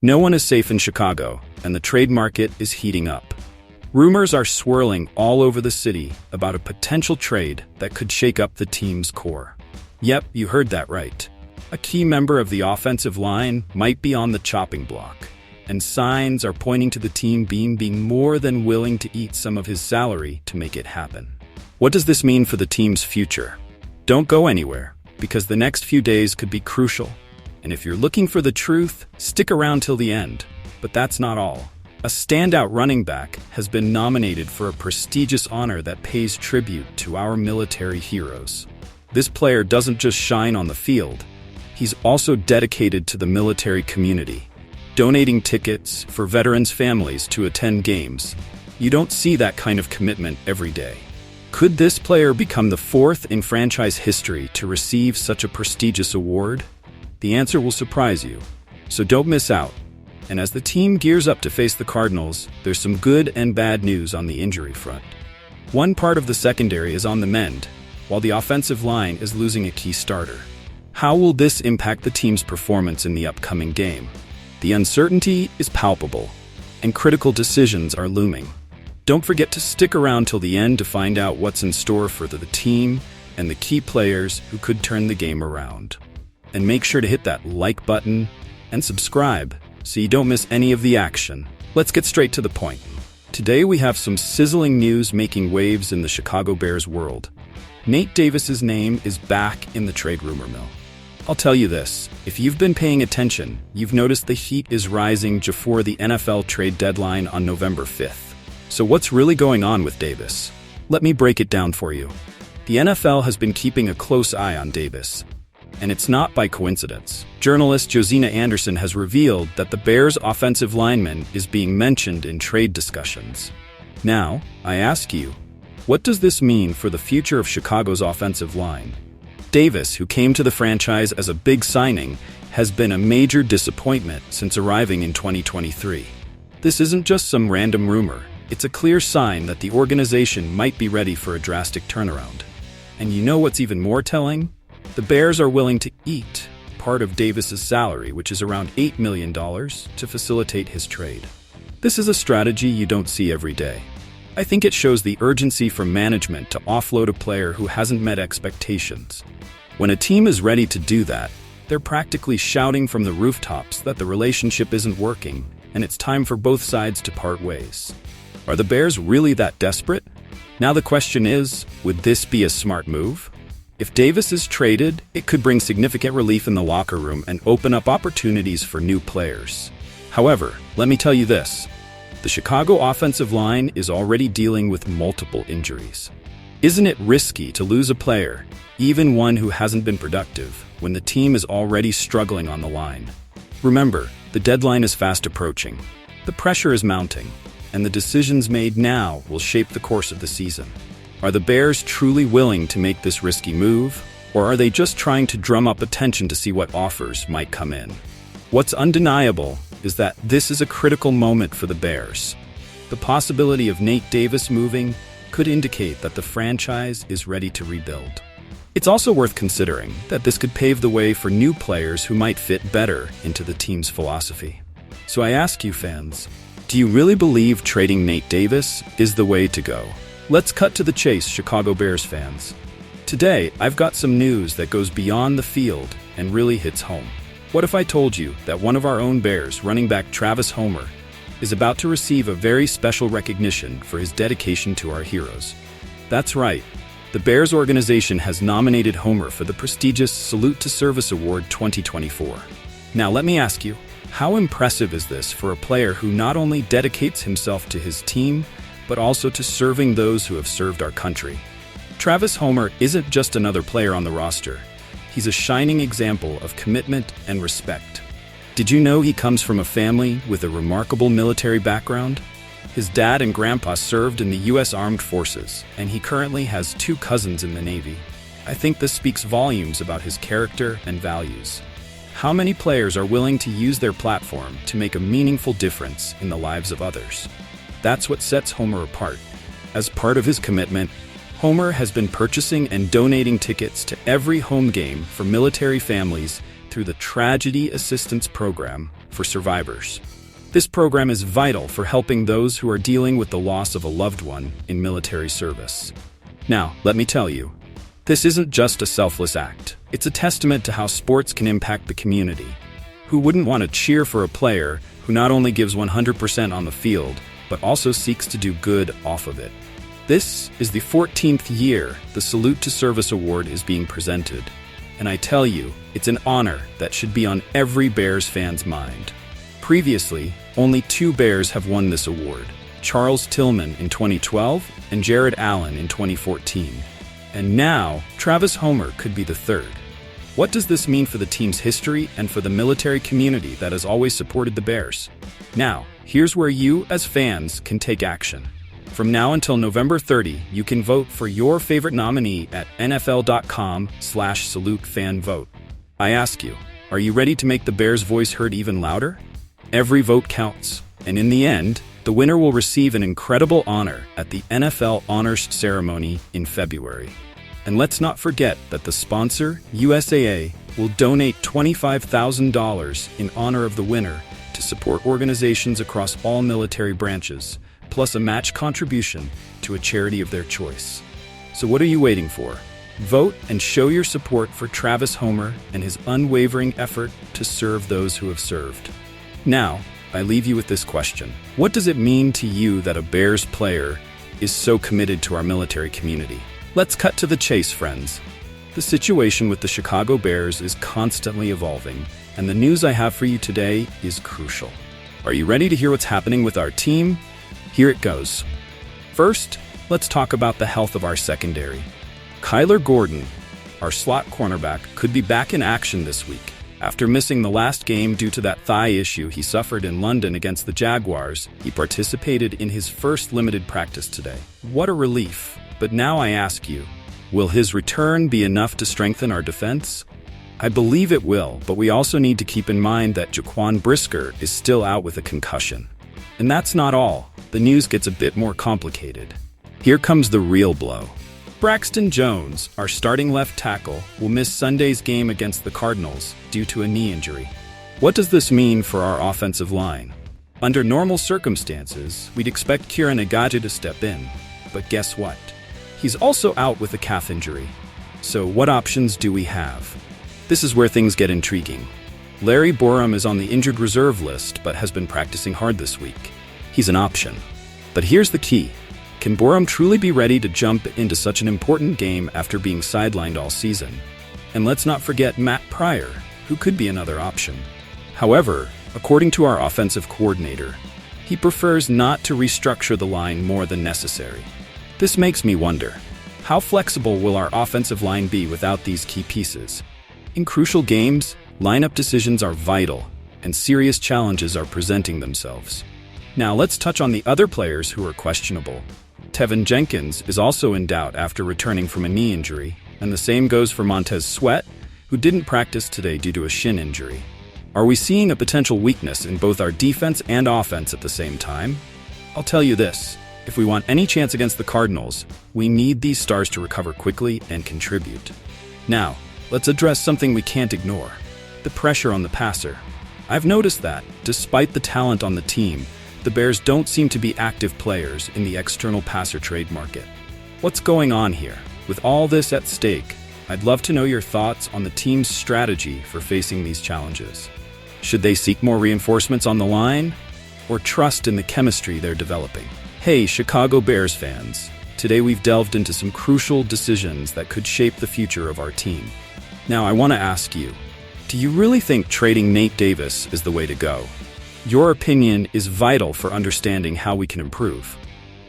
No one is safe in Chicago, and the trade market is heating up. Rumors are swirling all over the city about a potential trade that could shake up the team's core. Yep, you heard that right. A key member of the offensive line might be on the chopping block, and signs are pointing to the team being more than willing to eat some of his salary to make it happen. What does this mean for the team's future? Don't go anywhere, because the next few days could be crucial. And if you're looking for the truth, stick around till the end. But that's not all. A standout running back has been nominated for a prestigious honor that pays tribute to our military heroes. This player doesn't just shine on the field, he's also dedicated to the military community, donating tickets for veterans' families to attend games. You don't see that kind of commitment every day. Could this player become the fourth in franchise history to receive such a prestigious award? The answer will surprise you, so don't miss out. And as the team gears up to face the Cardinals, there's some good and bad news on the injury front. One part of the secondary is on the mend, while the offensive line is losing a key starter. How will this impact the team's performance in the upcoming game? The uncertainty is palpable, and critical decisions are looming. Don't forget to stick around till the end to find out what's in store for the team and the key players who could turn the game around. And make sure to hit that like button and subscribe so you don't miss any of the action. Let's get straight to the point. Today we have some sizzling news making waves in the Chicago Bears world. Nate Davis's name is back in the trade rumor mill. I'll tell you this, if you've been paying attention, you've noticed the heat is rising before the NFL trade deadline on November 5th. So what's really going on with Davis? Let me break it down for you. The NFL has been keeping a close eye on Davis. And it's not by coincidence. Journalist Josina Anderson has revealed that the Bears' offensive lineman is being mentioned in trade discussions. Now, I ask you, what does this mean for the future of Chicago's offensive line? Davis, who came to the franchise as a big signing, has been a major disappointment since arriving in 2023. This isn't just some random rumor. It's a clear sign that the organization might be ready for a drastic turnaround. And you know what's even more telling? The Bears are willing to eat part of Davis's salary, which is around $8 million, to facilitate his trade. This is a strategy you don't see every day. I think it shows the urgency from management to offload a player who hasn't met expectations. When a team is ready to do that, they're practically shouting from the rooftops that the relationship isn't working and it's time for both sides to part ways. Are the Bears really that desperate? Now the question is, would this be a smart move? If Davis is traded, it could bring significant relief in the locker room and open up opportunities for new players. However, let me tell you this. The Chicago offensive line is already dealing with multiple injuries. Isn't it risky to lose a player, even one who hasn't been productive, when the team is already struggling on the line? Remember, the deadline is fast approaching. The pressure is mounting, and the decisions made now will shape the course of the season. Are the Bears truly willing to make this risky move, or are they just trying to drum up attention to see what offers might come in? What's undeniable is that this is a critical moment for the Bears. The possibility of Nate Davis moving could indicate that the franchise is ready to rebuild. It's also worth considering that this could pave the way for new players who might fit better into the team's philosophy. So I ask you fans, do you really believe trading Nate Davis is the way to go? Let's cut to the chase, Chicago Bears fans. Today, I've got some news that goes beyond the field and really hits home. What if I told you that one of our own Bears, running back Travis Homer, is about to receive a very special recognition for his dedication to our heroes? That's right. The Bears organization has nominated Homer for the prestigious Salute to Service Award 2024. Now let me ask you, how impressive is this for a player who not only dedicates himself to his team, but also to serving those who have served our country? Travis Homer isn't just another player on the roster. He's a shining example of commitment and respect. Did you know he comes from a family with a remarkable military background? His dad and grandpa served in the U.S. Armed Forces, and he currently has 2 cousins in the Navy. I think this speaks volumes about his character and values. How many players are willing to use their platform to make a meaningful difference in the lives of others? That's what sets Homer apart. As part of his commitment, Homer has been purchasing and donating tickets to every home game for military families to through the Tragedy Assistance Program for survivors. This program is vital for helping those who are dealing with the loss of a loved one in military service. Now, let me tell you, this isn't just a selfless act. It's a testament to how sports can impact the community. Who wouldn't want to cheer for a player who not only gives 100% on the field, but also seeks to do good off of it? This is the 14th year the Salute to Service Award is being presented. And I tell you, it's an honor that should be on every Bears fan's mind. Previously, only 2 Bears have won this award, Charles Tillman in 2012 and Jared Allen in 2014. And now, Travis Homer could be the 3rd. What does this mean for the team's history and for the military community that has always supported the Bears? Now, here's where you, as fans, can take action. From now until November 30, you can vote for your favorite nominee at nfl.com/salutefanvote. I ask you, are you ready to make the Bears' voice heard even louder? Every vote counts, and in the end, the winner will receive an incredible honor at the NFL Honors Ceremony in February. And let's not forget that the sponsor, USAA, will donate $25,000 in honor of the winner to support organizations across all military branches, plus a match contribution to a charity of their choice. So what are you waiting for? Vote and show your support for Travis Homer and his unwavering effort to serve those who have served. Now, I leave you with this question. What does it mean to you that a Bears player is so committed to our military community? Let's cut to the chase, friends. The situation with the Chicago Bears is constantly evolving, and the news I have for you today is crucial. Are you ready to hear what's happening with our team? Here it goes. First, let's talk about the health of our secondary. Kyler Gordon, our slot cornerback, could be back in action this week. After missing the last game due to that thigh issue he suffered in London against the Jaguars, he participated in his first limited practice today. What a relief. But now I ask you, will his return be enough to strengthen our defense? I believe it will, but we also need to keep in mind that Jaquan Brisker is still out with a concussion. And that's not all. The news gets a bit more complicated. Here comes the real blow. Braxton Jones, our starting left tackle, will miss Sunday's game against the Cardinals due to a knee injury. What does this mean for our offensive line? Under normal circumstances, we'd expect Kieran Agaji to step in. But guess what? He's also out with a calf injury. So what options do we have? This is where things get intriguing. Larry Borom is on the injured reserve list but has been practicing hard this week. He's an option. But here's the key. Can Borom truly be ready to jump into such an important game after being sidelined all season? And let's not forget Matt Pryor, who could be another option. However, according to our offensive coordinator, he prefers not to restructure the line more than necessary. This makes me wonder, how flexible will our offensive line be without these key pieces? In crucial games, lineup decisions are vital, and serious challenges are presenting themselves. Now let's touch on the other players who are questionable. Tevin Jenkins is also in doubt after returning from a knee injury, and the same goes for Montez Sweat, who didn't practice today due to a shin injury. Are we seeing a potential weakness in both our defense and offense at the same time? I'll tell you this. If we want any chance against the Cardinals, we need these stars to recover quickly and contribute. Now, let's address something we can't ignore, the pressure on the passer. I've noticed that, despite the talent on the team, the Bears don't seem to be active players in the external passer trade market. What's going on here? With all this at stake, I'd love to know your thoughts on the team's strategy for facing these challenges. Should they seek more reinforcements on the line, or trust in the chemistry they're developing? Hey, Chicago Bears fans. Today we've delved into some crucial decisions that could shape the future of our team. Now I want to ask you, do you really think trading Nate Davis is the way to go? Your opinion is vital for understanding how we can improve.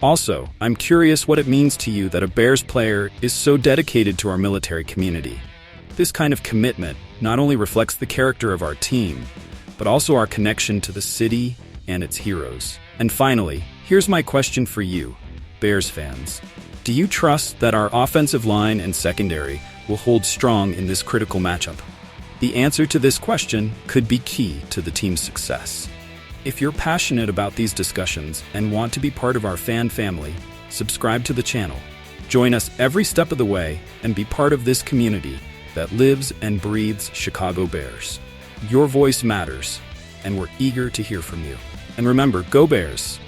Also, I'm curious what it means to you that a Bears player is so dedicated to our military community. This kind of commitment not only reflects the character of our team, but also our connection to the city and its heroes. And finally, here's my question for you, Bears fans. Do you trust that our offensive line and secondary will hold strong in this critical matchup? The answer to this question could be key to the team's success. If you're passionate about these discussions and want to be part of our fan family, subscribe to the channel. Join us every step of the way and be part of this community that lives and breathes Chicago Bears. Your voice matters, and we're eager to hear from you. And remember, go Bears!